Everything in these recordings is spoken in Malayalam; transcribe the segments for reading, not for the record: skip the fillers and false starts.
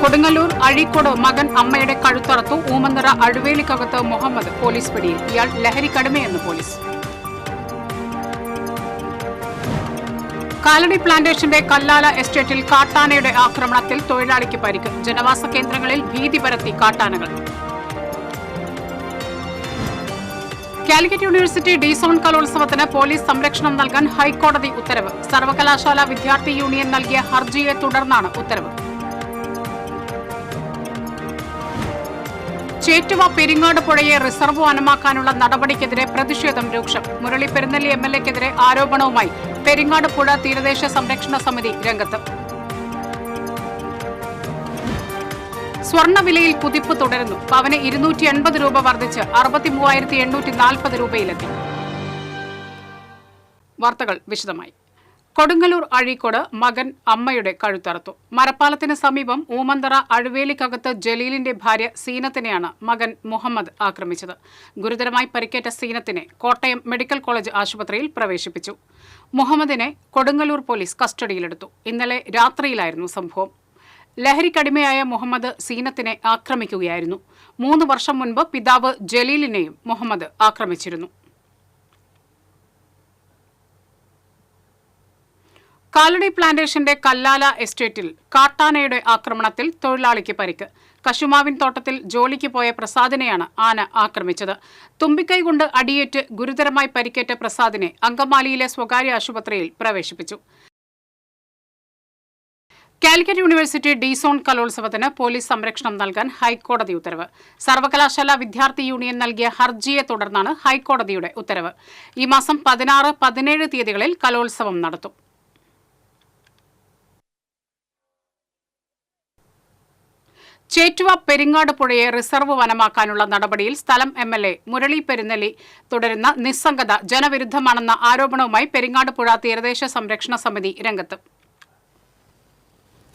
കൊടുങ്ങല്ലൂർ അഴീക്കോട് മകൻ അമ്മയുടെ കഴുത്തറത്തു. ഊമന്തറ അഴുവേലിക്കകത്ത് മുഹമ്മദ് പോലീസ് പിടിയിൽ. ഇയാൾ ലഹരിക്കടിമയെന്ന് പോലീസ്. കാലടി പ്ലാന്റേഷന്റെ കല്ലാല എസ്റ്റേറ്റിൽ കാട്ടാനയുടെ ആക്രമണത്തിൽ തൊഴിലാളിക്ക് പരിക്ക്. ജനവാസ കേന്ദ്രങ്ങളിൽ ഭീതി പരത്തി കാട്ടാനകൾ. കാലിക്കറ്റ് യൂണിവേഴ്സിറ്റി ഡി-സോൺ കലോത്സവത്തിന് പോലീസ് സംരക്ഷണം നൽകാൻ ഹൈക്കോടതി ഉത്തരവ്. സർവകലാശാല വിദ്യാർത്ഥി യൂണിയൻ നൽകിയ ഹർജിയെ തുടർന്നാണ് ഉത്തരവ്. ചേറ്റുവ പെരിങ്ങാട് പുഴയെ റിസർവ് വനമാക്കാനുള്ള നടപടിക്കെതിരെ പ്രതിഷേധം രൂക്ഷം. മുരളി പെരുന്നെല്ലി എംഎൽഎക്കെതിരെ ആരോപണവുമായി പെരിങ്ങാട് പുഴ തീരദേശ സംരക്ഷണ സമിതി രംഗത്ത്. സ്വർണ്ണവിലയിൽ കുതിപ്പ് തുടരുന്നു. പവന് 280 രൂപ വർദ്ധിച്ച് 63,840 രൂപയിലെത്തി. വാർത്തകൾ വിശദമായി. കൊടുങ്ങല്ലൂർ അഴീക്കോട് മകൻ അമ്മയുടെ കഴുത്തറത്തു. മരപ്പാലത്തിന് സമീപം ഊമന്തറ അഴുവേലിക്കകത്ത് ജലീലിന്റെ ഭാര്യ സീനത്തിനെയാണ് മകൻ മുഹമ്മദ് ആക്രമിച്ചത്. ഗുരുതരമായി പരിക്കേറ്റ സീനത്തിനെ കോട്ടയം മെഡിക്കൽ കോളേജ് ആശുപത്രിയിൽ പ്രവേശിപ്പിച്ചു. മുഹമ്മദിനെ കൊടുങ്ങല്ലൂർ പോലീസ് കസ്റ്റഡിയിലെടുത്തു. ഇന്നലെ രാത്രിയിലായിരുന്നു സംഭവം. ലഹരിക്കടിമയായ മുഹമ്മദ് സീനത്തിനെ ആക്രമിക്കുകയായിരുന്നു. 3 വർഷം മുൻപ് പിതാവ് ജലീലിനെയും മുഹമ്മദ് ആക്രമിച്ചിരുന്നു. കാലടി പ്ലാന്റേഷന്റെ കല്ലാല എസ്റ്റേറ്റിൽ കാട്ടാനയുടെ ആക്രമണത്തിൽ തൊഴിലാളിക്ക് പരിക്ക്. കശുമാവിൻ തോട്ടത്തിൽ ജോലിക്ക് പോയ പ്രസാദിനെയാണ് ആന ആക്രമിച്ചത്. തുമ്പിക്കൈ കൊണ്ട് അടിയേറ്റ് ഗുരുതരമായി പരിക്കേറ്റ പ്രസാദിനെ അങ്കമാലിയിലെ സ്വകാര്യ ആശുപത്രിയിൽ പ്രവേശിപ്പിച്ചു. കാലിക്കറ്റ് യൂണിവേഴ്സിറ്റി ഡി-സോൺ കലോത്സവത്തിന് പോലീസ് സംരക്ഷണം നൽകാൻ ഹൈക്കോടതി ഉത്തരവ്. സർവകലാശാല വിദ്യാർത്ഥി യൂണിയൻ നൽകിയ ഹർജിയെ തുടർന്നാണ് ഹൈക്കോടതിയുടെ ഉത്തരവ്. ഈ മാസം 16, 17 തീയതികളിൽ കലോത്സവം നടത്തും. ചേറ്റുവ പെരിങ്ങാട് പുഴയെ റിസർവ് വനമാക്കാനുള്ള നടപടിയിൽ സ്ഥലം എംഎൽഎ മുരളി പെരുന്നെല്ലി തുടരുന്ന നിസ്സംഗത ജനവിരുദ്ധമാണെന്ന ആരോപണവുമായി പെരിങ്ങാട് പുഴ തീരദേശ സംരക്ഷണ സമിതി രംഗത്ത്.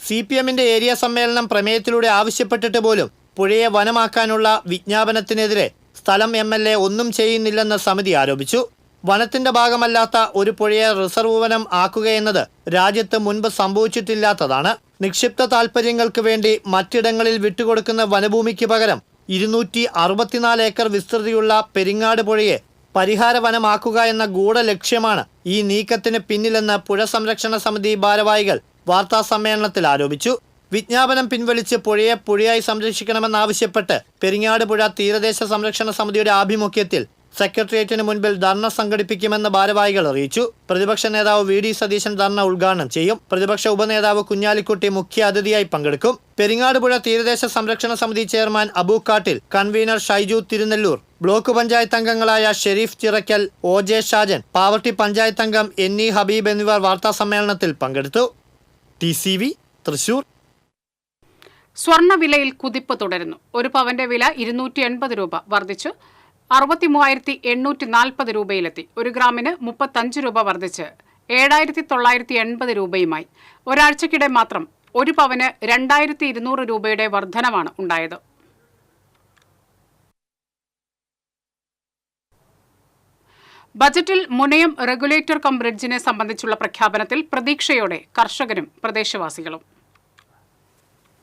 CPMന്റെ ഏരിയ സമ്മേളനം പ്രമേയത്തിലൂടെ ആവശ്യപ്പെട്ടിട്ട് പോലും പുഴയെ വനമാക്കാനുള്ള വിജ്ഞാപനത്തിനെതിരെ സ്ഥലം MLA ഒന്നും ചെയ്യുന്നില്ലെന്ന് സമിതി ആരോപിച്ചു. വനത്തിന്റെ ഭാഗമല്ലാത്ത ഒരു പുഴയെ റിസർവ് വനം ആക്കുകയെന്നത് രാജ്യത്ത് മുൻപ് സംഭവിച്ചിട്ടില്ലാത്തതാണ്. നിക്ഷിപ്ത താൽപ്പര്യങ്ങൾക്ക് വേണ്ടി മറ്റിടങ്ങളിൽ വിട്ടുകൊടുക്കുന്ന വനഭൂമിക്ക് പകരം 264 ഏക്കർ വിസ്തൃതിയുള്ള പെരിങ്ങാട് പുഴയെ പരിഹാര വനമാക്കുക എന്ന ഗൂഢലക്ഷ്യമാണ് ഈ നീക്കത്തിന് പിന്നിലെന്ന് പുഴ സംരക്ഷണ സമിതി ഭാരവാഹികൾ വാർത്താ സമ്മേളനത്തിൽ ആരോപിച്ചു. വിജ്ഞാപനം പിൻവലിച്ച് പുഴയെ പുഴയായി സംരക്ഷിക്കണമെന്നാവശ്യപ്പെട്ട് പെരിങ്ങാട് പുഴ തീരദേശ സംരക്ഷണ സമിതിയുടെ ആഭിമുഖ്യത്തിൽ സെക്രട്ടേറിയറ്റിന് മുൻപിൽ ധർണ സംഘടിപ്പിക്കുമെന്ന് ഭാരവാഹികൾ അറിയിച്ചു. പ്രതിപക്ഷ നേതാവ് VD സതീശൻ ധർണ ഉദ്ഘാടനം ചെയ്യും. പ്രതിപക്ഷ ഉപനേതാവ് കുഞ്ഞാലിക്കുട്ടി മുഖ്യ അതിഥിയായി പങ്കെടുക്കും. പെരിങ്ങാട് പുഴ തീരദേശ സംരക്ഷണ സമിതി chairman Abookkattil, convener Shaiju Thirunellur, block panchayat അംഗങ്ങളായ ഷെരീഫ് ചിറക്കൽ, OJ ഷാജൻ, പാവർട്ടി പഞ്ചായത്ത് അംഗം NE ഹബീബ് എന്നിവർ വാർത്താ സമ്മേളനത്തിൽ പങ്കെടുത്തു. TCV തൃശൂർ. സ്വർണ്ണവിലയിൽ കുതിപ്പ് തുടരുന്നു. ഒരു പവന്റെ വില 280 രൂപ വർദ്ധിച്ച് 63,840 രൂപയിലെത്തി. 1 ഗ്രാമിന് 35 രൂപ വർദ്ധിച്ച് 7,980 രൂപയുമായി. ഒരാഴ്ചക്കിടെ മാത്രം 1 പവന് 2,200 രൂപയുടെ വർധനവാണ് ഉണ്ടായത്. ബജറ്റിൽ മുനയം റെഗുലേറ്റർ കം ബ്രിഡ്ജിനെ സംബന്ധിച്ചുള്ള പ്രഖ്യാപനത്തിൽ പ്രതീക്ഷയോടെ കർഷകരും പ്രദേശവാസികളും.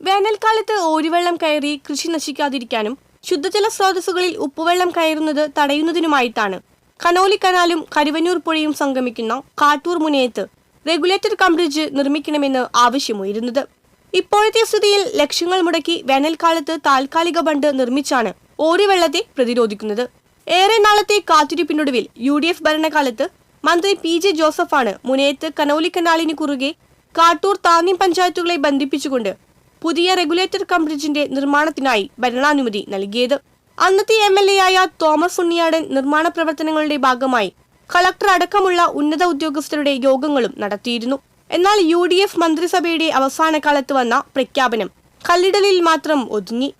വേനൽക്കാലത്ത് ഓരിവെള്ളം കയറി കൃഷി നശിക്കാതിരിക്കാനും ശുദ്ധജല സ്രോതസ്സുകളിൽ ഉപ്പുവെള്ളം കയറുന്നത് തടയുന്നതിനുമായിട്ടാണ് കനോലി കനാലും കരുവന്നൂർ പുഴയും സംഗമിക്കുന്ന കാട്ടൂർ മുനയത്ത് റെഗുലേറ്റർ കം ബ്രിഡ്ജ് നിർമ്മിക്കണമെന്ന് ആവശ്യമുയരുന്നത്. ഇപ്പോഴത്തെ സ്ഥിതിയിൽ ലക്ഷങ്ങൾ മുടക്കി വേനൽക്കാലത്ത് താൽക്കാലിക ബണ്ട് നിർമ്മിച്ചാണ് ഓരിവെള്ളത്തെ പ്രതിരോധിക്കുന്നത്. ഏറെ നാളത്തെ കാത്തിരിപ്പിനൊടുവിൽ UDF ഭരണകാലത്ത് മന്ത്രി PJ ജോസഫാണ് മുനയത്ത് കനോലി കനാലിന് കുറുകെ കാട്ടൂർ താന്യം പഞ്ചായത്തുകളെ ബന്ധിപ്പിച്ചുകൊണ്ട് പുതിയ റെഗുലേറ്റർ കം ബ്രിഡ്ജിന്റെ നിർമ്മാണത്തിനായി ഭരണാനുമതി നൽകിയത്. അന്നത്തെ MLA ആയ തോമസ് ഉണ്ണിയാടൻ നിർമ്മാണ പ്രവർത്തനങ്ങളുടെ ഭാഗമായി കളക്ടർ അടക്കമുള്ള ഉന്നത ഉദ്യോഗസ്ഥരുടെ യോഗങ്ങളും നടത്തിയിരുന്നു. എന്നാൽ UDF മന്ത്രിസഭയുടെ അവസാന കാലത്ത് വന്ന പ്രഖ്യാപനം കല്ലിടലിൽ മാത്രം ഒതുങ്ങി.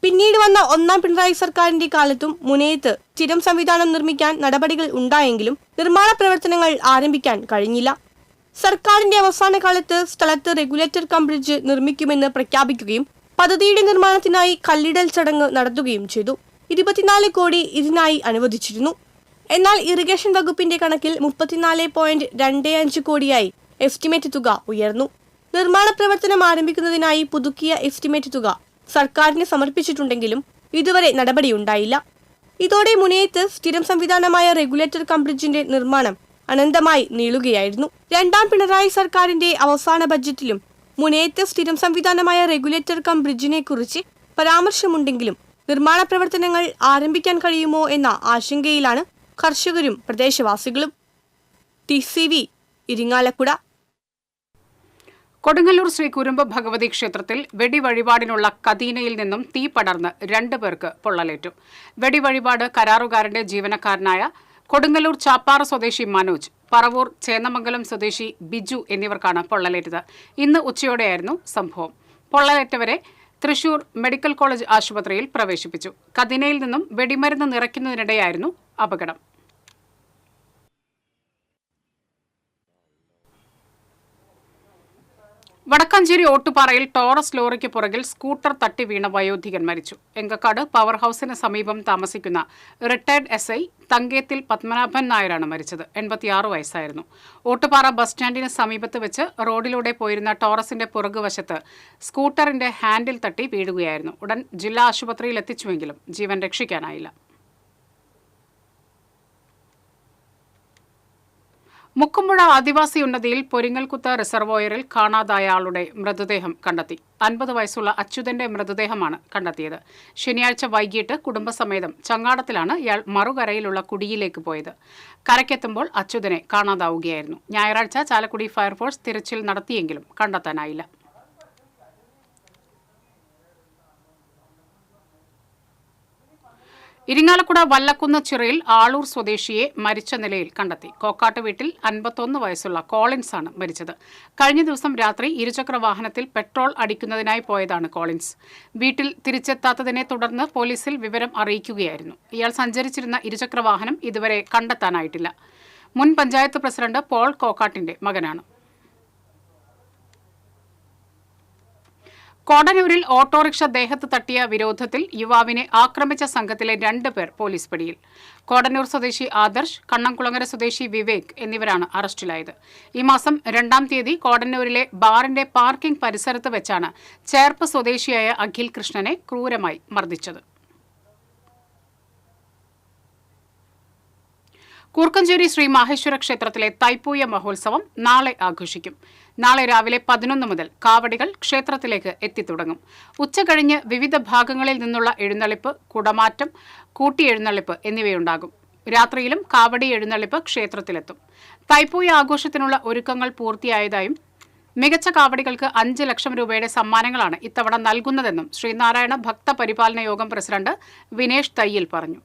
പിന്നീട് വന്ന 1ാം പിണറായി സർക്കാരിന്റെ കാലത്തും മുനയത്ത് സ്ഥിരം സംവിധാനം നിർമ്മിക്കാൻ നടപടികൾ ഉണ്ടായെങ്കിലും നിർമ്മാണ പ്രവർത്തനങ്ങൾ ആരംഭിക്കാൻ കഴിഞ്ഞില്ല. സർക്കാരിന്റെ അവസാന കാലത്ത് സ്ഥലത്ത് റെഗുലേറ്റർ കം ബ്രിഡ്ജ് നിർമ്മിക്കുമെന്ന് പ്രഖ്യാപിക്കുകയും പദ്ധതിയുടെ നിർമ്മാണത്തിനായി കല്ലിടൽ ചടങ്ങ് നടത്തുകയും ചെയ്തു. 24 കോടി ഇതിനായി അനുവദിച്ചിരുന്നു. എന്നാൽ ഇറിഗേഷൻ വകുപ്പിന്റെ കണക്കിൽ 34.25 കോടിയായി എസ്റ്റിമേറ്റ് തുക ഉയർന്നു. നിർമ്മാണ പ്രവർത്തനം ആരംഭിക്കുന്നതിനായി പുതുക്കിയ എസ്റ്റിമേറ്റ് തുക സർക്കാരിന് സമർപ്പിച്ചിട്ടുണ്ടെങ്കിലും ഇതുവരെ നടപടിയുണ്ടായില്ല. ഇതോടെ മുനയത്ത് സ്ഥിരം സംവിധാനമായ റെഗുലേറ്റർ കം ബ്രിഡ്ജിന്റെ നിർമ്മാണം അനന്തമായി നീളുകയായിരുന്നു. രണ്ടാം പിണറായി സർക്കാരിന്റെ അവസാന ബജറ്റിലും മുനയത്ത് സ്ഥിരം സംവിധാനമായ റെഗുലേറ്റർ കം ബ്രിഡ്ജിനെ കുറിച്ച് പരാമർശമുണ്ടെങ്കിലും നിർമ്മാണ പ്രവർത്തനങ്ങൾ ആരംഭിക്കാൻ കഴിയുമോ എന്ന ആശങ്കയിലാണ് കർഷകരും പ്രദേശവാസികളും. TCV ഇരിങ്ങാലക്കുട. കൊടുങ്ങല്ലൂർ ശ്രീ കുരുമ്പ് ഭഗവതി ക്ഷേത്രത്തിൽ വെടിവഴിപാടിനുള്ള കദീനയിൽ നിന്നും തീ പടർന്ന് 2 പേർക്ക് പൊള്ളലേറ്റു. വെടിവഴിപാട് കരാറുകാരന്റെ ജീവനക്കാരനായ കൊടുങ്ങല്ലൂർ ചാപ്പാറ സ്വദേശി മനോജ്, പറവൂർ ചേന്നമംഗലം സ്വദേശി ബിജു എന്നിവർക്കാണ് പൊള്ളലേറ്റത്. ഇന്ന് ഉച്ചയോടെയായിരുന്നു സംഭവം. പൊള്ളലേറ്റവരെ തൃശൂർ മെഡിക്കൽ കോളേജ് ആശുപത്രിയിൽ പ്രവേശിപ്പിച്ചു. കദീനയിൽ നിന്നും വെടിമരുന്ന് നിറയ്ക്കുന്നതിനിടെയായിരുന്നു അപകടം. വടക്കാഞ്ചേരി ഓട്ടുപാറയിൽ ടോറസ് ലോറിക്ക് പുറകിൽ സ്കൂട്ടർ തട്ടി വീണ വയോധികൻ മരിച്ചു. എങ്കക്കാട് പവർ ഹൌസിന് സമീപം താമസിക്കുന്ന റിട്ടയർഡ് SI തങ്കേത്തിൽ പത്മനാഭൻ നായരാണ് മരിച്ചത്. 86 വയസ്സായിരുന്നു. ഓട്ടുപാറ ബസ് സ്റ്റാൻഡിന് സമീപത്ത് വെച്ച് റോഡിലൂടെ പോയിരുന്ന ടോറസിന്റെ പുറകുവശത്ത് സ്കൂട്ടറിന്റെ ഹാൻഡിൽ തട്ടി വീഴുകയായിരുന്നു. ഉടൻ ജില്ലാ ആശുപത്രിയിൽ എത്തിച്ചുവെങ്കിലും ജീവൻ രക്ഷിക്കാനായില്ല. മുക്കുമ്പുഴ ആദിവാസി ഉന്നതിയിൽ പൊരിങ്ങൽകുത്ത് റിസർവോയറിൽ കാണാതായ ആളുടെ മൃതദേഹം കണ്ടെത്തി. 50 വയസ്സുള്ള അച്യുതന്റെ മൃതദേഹമാണ് കണ്ടെത്തിയത്. ശനിയാഴ്ച വൈകിട്ട് കുടുംബസമേതം ചങ്ങാടത്തിലാണ് ഇയാൾ മറുകരയിലുള്ള കുടിയിലേക്ക് പോയത്. കരയ്ക്കെത്തുമ്പോൾ അച്യുതനെ കാണാതാവുകയായിരുന്നു. ഞായറാഴ്ച ചാലക്കുടി ഫയർഫോഴ്സ് തിരച്ചിൽ നടത്തിയെങ്കിലും കണ്ടെത്താനായില്ല. ഇരിങ്ങാലക്കുട വല്ലക്കുന്ന് ചിറയിൽ ആളൂർ സ്വദേശിയെ മരിച്ച നിലയിൽ കണ്ടെത്തി. കോക്കാട്ട് വീട്ടിൽ 51 വയസ്സുള്ള കോളിൻസ് ആണ് മരിച്ചത്. കഴിഞ്ഞ ദിവസം രാത്രി ഇരുചക്ര വാഹനത്തിൽ പെട്രോൾ അടിക്കുന്നതിനായി പോയതാണ് കോളിൻസ്. വീട്ടിൽ തിരിച്ചെത്താത്തതിനെ തുടർന്ന് പോലീസിൽ വിവരം അറിയിക്കുകയായിരുന്നു. ഇയാൾ സഞ്ചരിച്ചിരുന്ന ഇരുചക്ര വാഹനം ഇതുവരെ കണ്ടെത്താനായിട്ടില്ല. മുൻ പഞ്ചായത്ത് പ്രസിഡന്റ് പോൾ കോക്കാട്ടിന്റെ മകനാണ്. കോടന്നൂരിൽ ഓട്ടോറിക്ഷ ദേഹത്ത് തട്ടിയ വിരോധത്തിൽ യുവാവിനെ ആക്രമിച്ച സംഘത്തിലെ 2 പേർ പോലീസ് പിടിയിൽ. കോടന്നൂർ സ്വദേശി ആദർശ്, കണ്ണംകുളങ്ങര സ്വദേശി വിവേക് എന്നിവരാണ് അറസ്റ്റിലായത്. ഈ മാസം 2-ാം തീയതി കോടന്നൂരിലെ ബാറിന്റെ പാർക്കിംഗ് പരിസരത്ത് വെച്ചാണ് ചേർപ്പ് സ്വദേശിയായ അഖിൽ കൃഷ്ണനെ ക്രൂരമായി മർദ്ദിച്ചത്. കൂർക്കഞ്ചേരി ശ്രീ മാഹേശ്വര ക്ഷേത്രത്തിലെ തൈപ്പൂയ മഹോത്സവം നാളെ ആഘോഷിക്കും. നാളെ രാവിലെ 11 മുതൽ കാവടികൾ ക്ഷേത്രത്തിലേക്ക് എത്തിത്തുടങ്ങും. ഉച്ചകഴിഞ്ഞ് വിവിധ ഭാഗങ്ങളിൽ നിന്നുള്ള എഴുന്നള്ളിപ്പ്, കുടമാറ്റം, കൂട്ടിയെഴുന്നള്ളിപ്പ് എന്നിവയുണ്ടാകും. രാത്രിയിലും കാവടി എഴുന്നള്ളിപ്പ് ക്ഷേത്രത്തിലെത്തും. തൈപ്പൂയ ആഘോഷത്തിനുള്ള ഒരുക്കങ്ങൾ പൂർത്തിയായതായും മികച്ച കാവടികൾക്ക് 5 ലക്ഷം രൂപയുടെ സമ്മാനങ്ങളാണ് ഇത്തവണ നൽകുന്നതെന്നും ശ്രീനാരായണ ഭക്ത പരിപാലന യോഗം പ്രസിഡന്റ് വിനേഷ് തയ്യിൽ പറഞ്ഞു.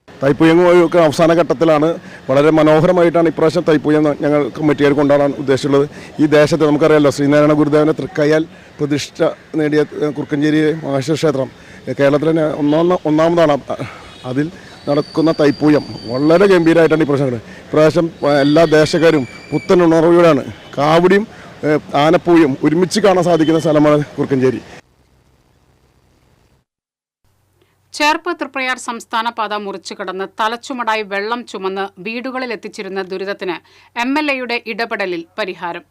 തൈപ്പൂയമൊക്കെ അവസാന ഘട്ടത്തിലാണ്. വളരെ മനോഹരമായിട്ടാണ് ഇപ്രാവശ്യം തൈപ്പൂയം ഞങ്ങൾ കമ്മിറ്റികൾ കൊണ്ടാടാൻ ഉദ്ദേശിച്ചുള്ളത്. ഈ ദേശത്ത് നമുക്കറിയാമല്ലോ, ശ്രീനാരായണ ഗുരുദേവനെ തൃക്കയ്യാൽ പ്രതിഷ്ഠ നേടിയ കുറുക്കഞ്ചേരി മഹേശ്വര ക്ഷേത്രം കേരളത്തിൽ തന്നെ ഒന്നാമതാണ്. അതിൽ നടക്കുന്ന തൈപ്പൂയം വളരെ ഗംഭീരമായിട്ടാണ് ഇപ്രാവശ്യം എല്ലാ ദേശക്കാരും പുത്തൻ ഉണർവുകളാണ്. കാവടിയും ആനപ്പൂയും ഒരുമിച്ച് കാണാൻ സാധിക്കുന്ന സ്ഥലമാണ് കുറുക്കഞ്ചേരി. ചേർപ്പ് തൃപ്രയാർ സംസ്ഥാന പാത മുറിച്ചു കടന്ന് തലച്ചുമടായി വെള്ളം ചുമന്ന് വീടുകളിൽ എത്തിച്ചിരുന്ന ദുരിതത്തിന് MLAയുടെ ഇടപെടലിൽ പരിഹാരം.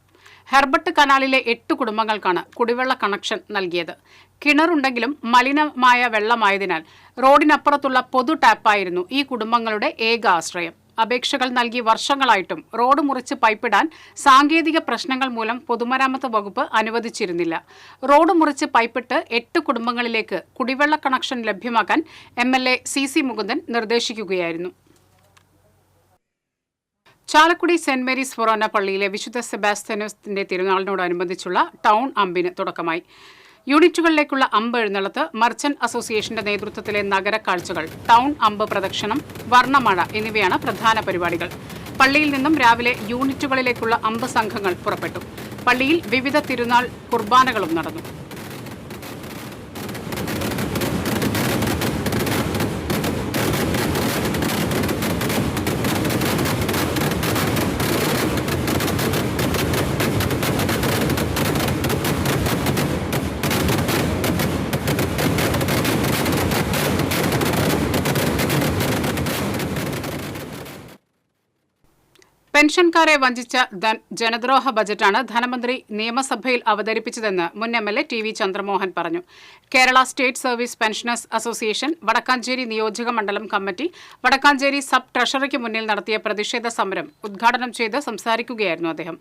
ഹെർബർട്ട് കനാലിലെ 8 കുടുംബങ്ങൾക്കാണ് കുടിവെള്ള കണക്ഷൻ നൽകിയത്. കിണറുണ്ടെങ്കിലും മലിനമായ വെള്ളമായതിനാൽ റോഡിനപ്പുറത്തുള്ള പൊതു ടാപ്പായിരുന്നു ഈ കുടുംബങ്ങളുടെ ഏക ആശ്രയം. അപേക്ഷകൾ നൽകി വർഷങ്ങളായിട്ടും റോഡ് മുറിച്ച് പൈപ്പിടാൻ സാങ്കേതിക പ്രശ്നങ്ങൾ മൂലം പൊതുമരാമത്ത് വകുപ്പ് അനുവദിച്ചിരുന്നില്ല. റോഡ് മുറിച്ച് പൈപ്പിട്ട് 8 കുടുംബങ്ങളിലേക്ക് കുടിവെള്ള കണക്ഷൻ ലഭ്യമാക്കാൻ MLA CC മുകുന്ദൻ നിർദ്ദേശിക്കുകയായിരുന്നു. ചാലക്കുടി സെന്റ് മേരീസ് ഫൊറോന പള്ളിയിലെ വിശുദ്ധ സെബാസ്റ്റ്യാനോസിന്റെ തിരുനാളിനോടനുബന്ധിച്ചുള്ള ടൗൺ അമ്പിന് തുടക്കമായി. യൂണിറ്റുകളിലേക്കുള്ള അമ്പ് എഴുന്നള്ളത്ത്, മർച്ചന്റ് അസോസിയേഷന്റെ നേതൃത്വത്തിലെ നഗര കാഴ്ചകൾ, ടൗൺ അമ്പ് പ്രദക്ഷിണം, വർണ്ണമഴ എന്നിവയാണ് പ്രധാന പരിപാടികൾ. പള്ളിയിൽ നിന്നും രാവിലെ യൂണിറ്റുകളിലേക്കുള്ള അമ്പ് സംഘങ്ങൾ പുറപ്പെട്ടു. പള്ളിയിൽ വിവിധ തിരുനാൾ കുർബാനകളും നടന്നു. പെൻഷൻകാരെ വഞ്ചിച്ച ജനദ്രോഹ ബജറ്റാണ് ധനമന്ത്രി നിയമസഭയിൽ അവതരിപ്പിച്ചതെന്ന് മുൻ MLA TV ചന്ദ്രമോഹൻ പറഞ്ഞു. Kerala state service pensioners association Vadakkanchery നിയോജക മണ്ഡലം കമ്മിറ്റി വടക്കാഞ്ചേരി സബ് ട്രഷറിക്ക് മുന്നിൽ നടത്തിയ പ്രതിഷേധ സമരം ഉദ്ഘാടനം ചെയ്ത് സംസാരിക്കുകയായിരുന്നു അദ്ദേഹം.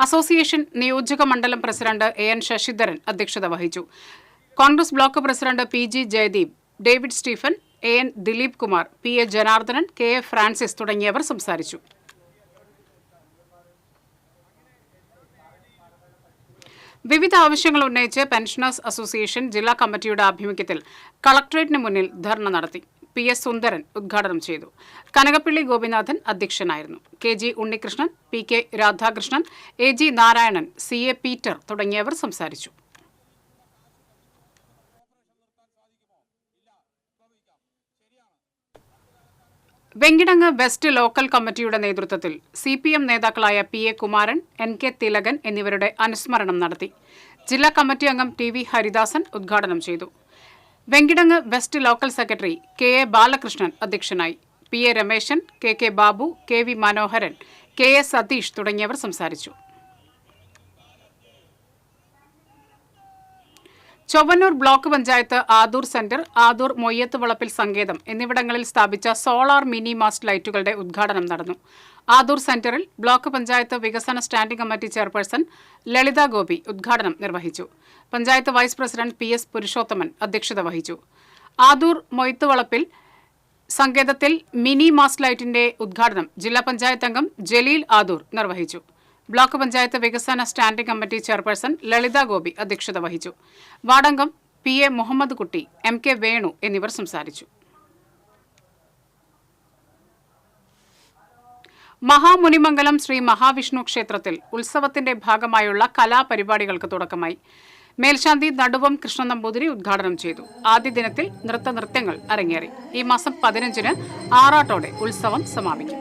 അസോസിയേഷൻ നിയോജക മണ്ഡലം പ്രസിഡന്റ് AN ശശിധരൻ അധ്യക്ഷത വഹിച്ചു. Congress block president PG Jayadeep, David Stephen, AN Dileep Kumar, PA Janardhanan, KA Francis തുടങ്ങിയവർ സംസാരിച്ചു. വിവിധ ആവശ്യങ്ങൾ ഉന്നയിച്ച് പെൻഷനേഴ്സ് അസോസിയേഷൻ ജില്ലാ കമ്മിറ്റിയുടെ ആഭിമുഖ്യത്തിൽ കളക്ടറേറ്റിന് മുന്നിൽ ധർണ നടത്തി. PS സുന്ദരൻ ഉദ്ഘാടനം ചെയ്തു. കനകപ്പള്ളി ഗോപിനാഥൻ അധ്യക്ഷനായിരുന്നു. KG Unnikrishnan, PK Radhakrishnan, AG Narayanan, CA Peter തുടങ്ങിയവർ സംസാരിച്ചു. വെങ്കിടങ്ങ് വെസ്റ്റ് ലോക്കൽ കമ്മിറ്റിയുടെ നേതൃത്വത്തിൽ CPM നേതാക്കളായ PA കുമാരൻ, NK തിലകൻ എന്നിവരുടെ അനുസ്മരണം നടത്തി. ജില്ലാ കമ്മിറ്റി അംഗം TV ഹരിദാസൻ ഉദ്ഘാടനം ചെയ്തു. Venkitangu west local secretary KA Balakrishnan അധ്യക്ഷനായി. PA Rameshan, KK Babu, KV മനോഹരൻ, KA സതീഷ് തുടങ്ങിയവർ സംസാരിച്ചു. ചൊവ്വന്നൂർ ബ്ലോക്ക് പഞ്ചായത്ത് ആദൂർ സെന്റർ, ആദൂർ മൊയ്യത്ത് വളപ്പിൽ സങ്കേതം എന്നിവിടങ്ങളിൽ സ്ഥാപിച്ച സോളാർ മിനി മാസ്റ്റ് ലൈറ്റുകളുടെ ഉദ്ഘാടനം നടന്നു. ആദൂർ സെന്ററിൽ ബ്ലോക്ക് പഞ്ചായത്ത് വികസന standing committee chairperson Lalitha Gopi ഉദ്ഘാടനം നിർവഹിച്ചു. Panchayat vice president PS Purushothaman അധ്യക്ഷത വഹിച്ചു. ആദൂർ മൊയ്ത്ത് വളപ്പിൽ സങ്കേതത്തിൽ മിനി മാസ്റ്റ് ലൈറ്റിന്റെ ഉദ്ഘാടനം ജില്ലാ പഞ്ചായത്ത് അംഗം ജലീൽ ആദൂർ നിർവഹിച്ചു. ബ്ലോക്ക് പഞ്ചായത്ത് വികസന standing committee chairperson Lalitha Gopi അധ്യക്ഷത വഹിച്ചു. വാർഡംഗം PA മുഹമ്മദ് കുട്ടി, MK വേണു എന്നിവർ സംസാരിച്ചു. മഹാമുനിമംഗലം ശ്രീ മഹാവിഷ്ണു ക്ഷേത്രത്തിൽ ഉത്സവത്തിന്റെ ഭാഗമായുള്ള കലാപരിപാടികൾക്ക് തുടക്കമായി. മേൽശാന്തി നടുവം കൃഷ്ണ നമ്പൂതിരി ഉദ്ഘാടനം ചെയ്തു. ആദ്യ ദിനത്തിൽ നൃത്തങ്ങൾ അരങ്ങേറി. ഈ മാസം 15-ന് ആറാട്ടോടെ ഉത്സവം സമാപിക്കും.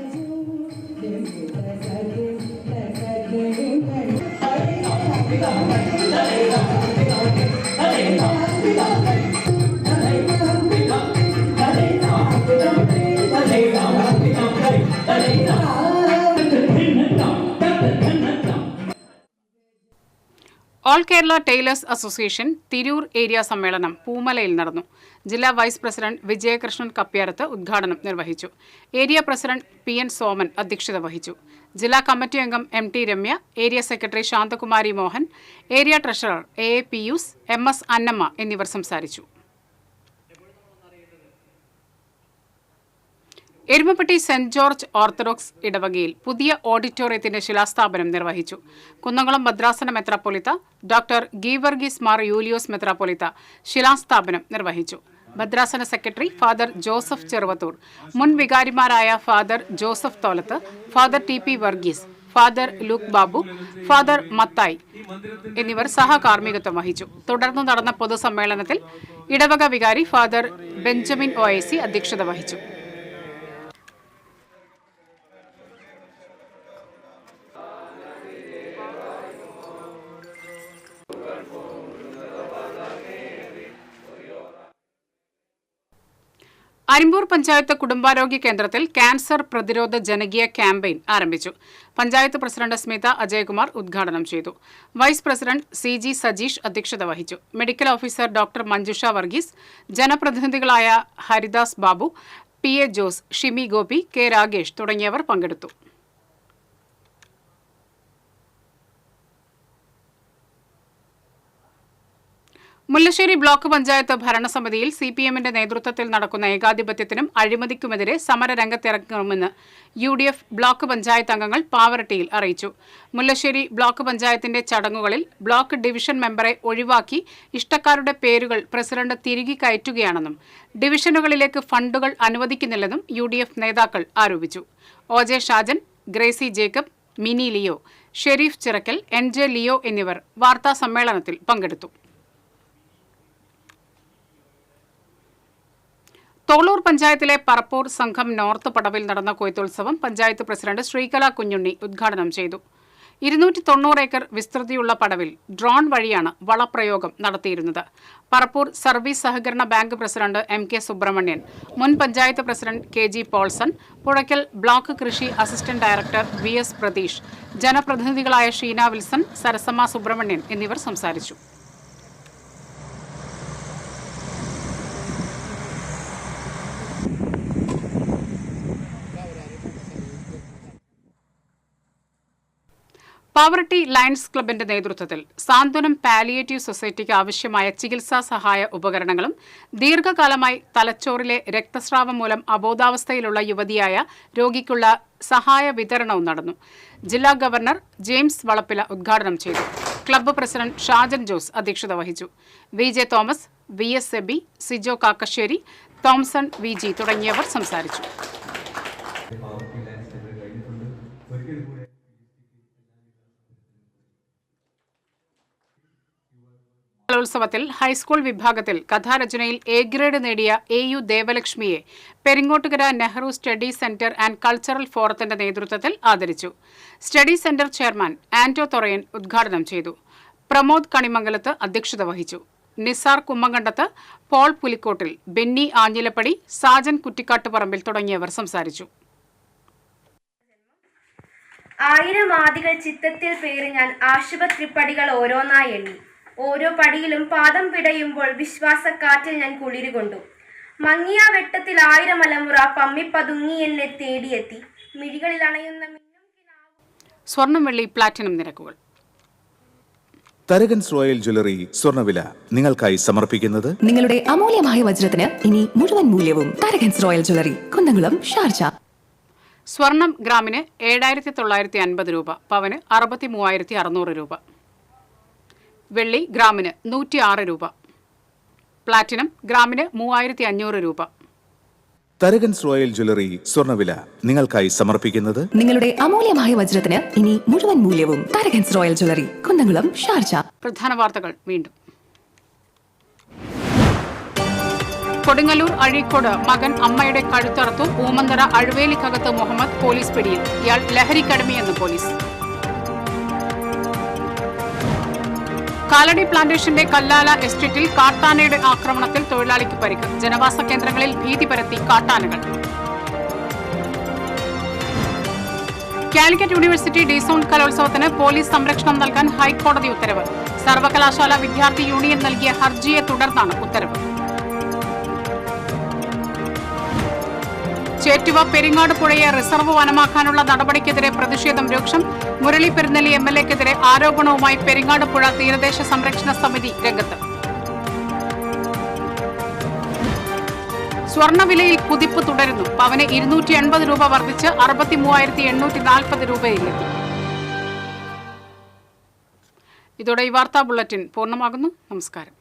All Kerala tailors association Tirur area സമ്മേളനം പൂമലയിൽ നടന്നു. ജില്ലാ വൈസ് പ്രസിഡന്റ് വിജയകൃഷ്ണൻ കപ്പ്യാരത്ത് ഉദ്ഘാടനം നിർവഹിച്ചു. ഏരിയ പ്രസിഡന്റ് PN സോമൻ അധ്യക്ഷത വഹിച്ചു. ജില്ലാ കമ്മിറ്റി അംഗം MT Ramya, area secretary Shanthakumari Mohan, area treasurer AA Pius, MS Annamma എന്നിവർ സംസാരിച്ചു. എരുമപ്പെട്ടി സെന്റ് ജോർജ് ഓർത്തഡോക്സ് ഇടവകയിൽ പുതിയ ഓഡിറ്റോറിയത്തിന്റെ ശിലാസ്ഥാപനം നിർവഹിച്ചു. കുന്നംകുളം ഭദ്രാസന മെത്രാപ്പൊലിത്ത ഡോക്ടർ ഗീവർഗീസ് മാർ യൂലിയോസ് മെത്രാപ്പൊലിത്ത ശിലാസ്ഥാപനം നിർവഹിച്ചു. ഭദ്രാസന സെക്രട്ടറി ഫാദർ ജോസഫ് ചെറുവത്തൂർ, മുൻ വികാരിമാരായ father Joseph Tholath, father TP Varghese, father Luke Babu, father Mathai എന്നിവർ സഹകാർമ്മികത്വം വഹിച്ചു. തുടർന്ന് നടന്ന പൊതുസമ്മേളനത്തിൽ ഇടവക വികാരി ഫാദർ ബെഞ്ചമിൻ OIC അധ്യക്ഷത വഹിച്ചു. അരിമ്പൂർ പഞ്ചായത്ത് കുടുംബാരോഗ്യ കേന്ദ്രത്തിൽ ക്യാൻസർ പ്രതിരോധ ജനകീയ ക്യാമ്പയിൻ ആരംഭിച്ചു. പഞ്ചായത്ത് പ്രസിഡന്റ് സ്മിത അജയകുമാർ ഉദ്ഘാടനം ചെയ്തു. വൈസ് പ്രസിഡന്റ് CG സജീഷ് അധ്യക്ഷത വഹിച്ചു. Medical officer doctor Manjusha Varghese, ജനപ്രതിനിധികളായ ഹരിദാസ് ബാബു, PA ജോസ്, ഷിമി ഗോപി, K രാഗേഷ് തുടങ്ങിയവർ പങ്കെടുത്തു. മുല്ലശ്ശേരി ബ്ലോക്ക് പഞ്ചായത്ത് ഭരണസമിതിയിൽ CPMന്റെ നേതൃത്വത്തിൽ നടക്കുന്ന ഏകാധിപത്യത്തിനും അഴിമതിക്കുമെതിരെ സമരരംഗത്തിറങ്ങുമെന്ന് UDF ബ്ലോക്ക് പഞ്ചായത്ത് അംഗങ്ങൾ പാവറട്ടിയിൽ അറിയിച്ചു. മുല്ലശ്ശേരി ബ്ലോക്ക് പഞ്ചായത്തിന്റെ ചടങ്ങുകളിൽ ബ്ലോക്ക് ഡിവിഷൻ മെമ്പറെ ഒഴിവാക്കി ഇഷ്ടക്കാരുടെ പേരുകൾ പ്രസിഡന്റ് തിരികെ കയറ്റുകയാണെന്നും ഡിവിഷനുകളിലേക്ക് ഫണ്ടുകൾ അനുവദിക്കുന്നില്ലെന്നും UDF നേതാക്കൾ ആരോപിച്ചു. OJ Shajan, Gracy Jacob, Mini Leo, Sherif Chirakkal, NJ Leo എന്നിവർ വാർത്താ സമ്മേളനത്തിൽ പങ്കെടുത്തു. തോളൂർ പഞ്ചായത്തിലെ പറപ്പൂർ സംഘം നോർത്ത് പടവിൽ നടന്ന കൊയ്ത്തുത്സവം പഞ്ചായത്ത് പ്രസിഡന്റ് ശ്രീകല കുഞ്ഞുണ്ണി ഉദ്ഘാടനം ചെയ്തു. 290 ഏക്കർ വിസ്തൃതിയുള്ള പടവിൽ ഡ്രോൺ വഴിയാണ് വളപ്രയോഗം നടത്തിയിരുന്നത്. പറപ്പൂർ സർവീസ് സഹകരണ ബാങ്ക് പ്രസിഡന്റ് MK സുബ്രഹ്മണ്യൻ, മുൻ panchayat president KG Polson, Puzhakkal block കൃഷി അസിസ്റ്റന്റ് ഡയറക്ടർ VS പ്രതീഷ്, ജനപ്രതിനിധികളായ ഷീന വിൽസൺ, സരസമ്മ സുബ്രഹ്മണ്യൻ എന്നിവർ സംസാരിച്ചു. പാവറട്ടി ലയൺസ് ക്ലബിന്റെ നേതൃത്വത്തിൽ സാന്ത്വനം പാലിയേറ്റീവ് സൊസൈറ്റിക്ക് ആവശ്യമായ ചികിത്സാ സഹായ ഉപകരണങ്ങളും ദീർഘകാലമായി തലച്ചോറിലെ രക്തസ്രാവം മൂലം അബോധാവസ്ഥയിലുള്ള യുവതിയായ രോഗിക്കുള്ള സഹായ വിതരണവും നടന്നു. ജില്ലാ ഗവർണർ ജെയിംസ് വളപ്പില ഉദ്ഘാടനം ചെയ്തു. ക്ലബ്ബ് പ്രസിഡന്റ് ഷാജൻ ജോസ് അധ്യക്ഷത വഹിച്ചു. VJ Thomas, VS Sebi, Sijo Kakkassery, Thomson VG തുടങ്ങിയവർ സംസാരിച്ചു. കലോത്സവത്തിൽ ഹൈസ്കൂൾ വിഭാഗത്തിൽ കഥാരചനയിൽ A ഗ്രേഡ് നേടിയ AU ദേവലക്ഷ്മിയെ Peringottukara Nehru study centre and cultural ഫോറത്തിന്റെ നേതൃത്വത്തിൽ ആദരിച്ചു. Study centre chairman Anto Thorayan ഉദ്ഘാടനം ചെയ്തു. പ്രമോദ് കണിമംഗലത്ത് അധ്യക്ഷത വഹിച്ചു. നിസാർ കുമ്മങ്കണ്ടത്ത്, പോൾ പുലിക്കോട്ടിൽ, ബെന്നി ആഞ്ഞിലപ്പടി, സാജൻ കുറ്റിക്കാട്ടുപറമ്പിൽ തുടങ്ങിയവർ സംസാരിച്ചു. 1000 ആദികൾ ചിത്തത്തിൽ പേറി ഞാൻ ആശുപത്രിപ്പടികൾ ഓരോന്നായി എണ്ണി. ഓരോ പടിയിലും പാദം പിടയുമ്പോൾ വിശ്വാസക്കാറ്റിൽ ഞാൻ കുളിരുകൊണ്ടു. മങ്ങിയ വെട്ടത്തിൽ 1000 അലമുറ പമ്മിപ്പതുങ്ങി എന്നെ തേടിയെത്തി. മിഴികളിൽ അണയുന്ന സ്വർണം, വെള്ളി, പ്ലാറ്റിനം നിരക്കുകൾ. തരകൻസ് റോയൽ ജ്വല്ലറി സ്വർണ്ണവില നിങ്ങൾക്കായി സമർപ്പിക്കുന്നത് നിങ്ങളുടെ അമൂല്യമായ വജ്രത്തിന് ഇനി മുഴുവൻ മൂല്യവും Tharakans royal jewellery, Kunnamkulam, Sharjah. സ്വർണം ഗ്രാമിന് 7950 രൂപ, പവന് 63600 രൂപ. വെള്ളി ഗ്രാമിന് 106 രൂപ. പ്ലാറ്റിനം ഗ്രാമിന് 3500 രൂപ. തരകൻസ് റോയൽ ജ്വല്ലറി സ്വർണ്ണവില നിങ്ങൾക്കായി സമർപ്പിക്കുന്നത് നിങ്ങളുടെ അമൂല്യമായ വജ്രത്തിന് ഇനി മുഴുവൻ മൂല്യവും Tharakans royal jewellery, Kunnamkulam, Sharjah. പ്രധാന വാർത്തകൾ വീണ്ടും. കൊടുങ്ങല്ലൂർ അഴീക്കോട് മകൻ അമ്മയുടെ കഴുത്തറുത്തു. ഊമന്തറ അഴുവേലിക്കകത്ത് മുഹമ്മദ് പോലീസ് പിടിയിൽ. ഇയാൾ ലഹരിക്കടിമയെന്ന് പോലീസ്. കാലടി പ്ലാന്റേഷന്റെ കല്ലാല എസ്റ്റേറ്റിൽ കാട്ടാനയുടെ ആക്രമണത്തിൽ തൊഴിലാളിക്ക് പരിക്ക്. ജനവാസ കേന്ദ്രങ്ങളിൽ ഭീതി പരത്തി കാട്ടാനകൾ. കാലിക്കറ്റ് യൂണിവേഴ്സിറ്റി ഡിസോൺ കലോത്സവത്തിന് പോലീസ് സംരക്ഷണം നൽകാൻ ഹൈക്കോടതി ഉത്തരവ്. സർവകലാശാല വിദ്യാർത്ഥി യൂണിയൻ നൽകിയ ഹർജിയെ തുടർന്നാണ് ഉത്തരവ്. ചേറ്റുവ പെരിങ്ങാട് പുഴയെ റിസർവ് വനമാക്കാനുള്ള നടപടിക്കെതിരെ പ്രതിഷേധം രൂക്ഷം. മുരളി പെരുന്നെല്ലി MLA-ക്കെതിരെ ആരോപണവുമായി പെരിങ്ങാട് പുഴ തീരദേശ സംരക്ഷണ സമിതി രംഗത്ത്. സ്വർണ്ണവിലയിൽ കുതിപ്പ് തുടരുന്നു. പവന് 280 രൂപ വർദ്ധിച്ച് 63,840 രൂപയിലെത്തി. ഇതോടെ ഈ വാർത്താ ബുള്ളറ്റിൻ പൂർണ്ണമാകുന്നു. നമസ്കാരം.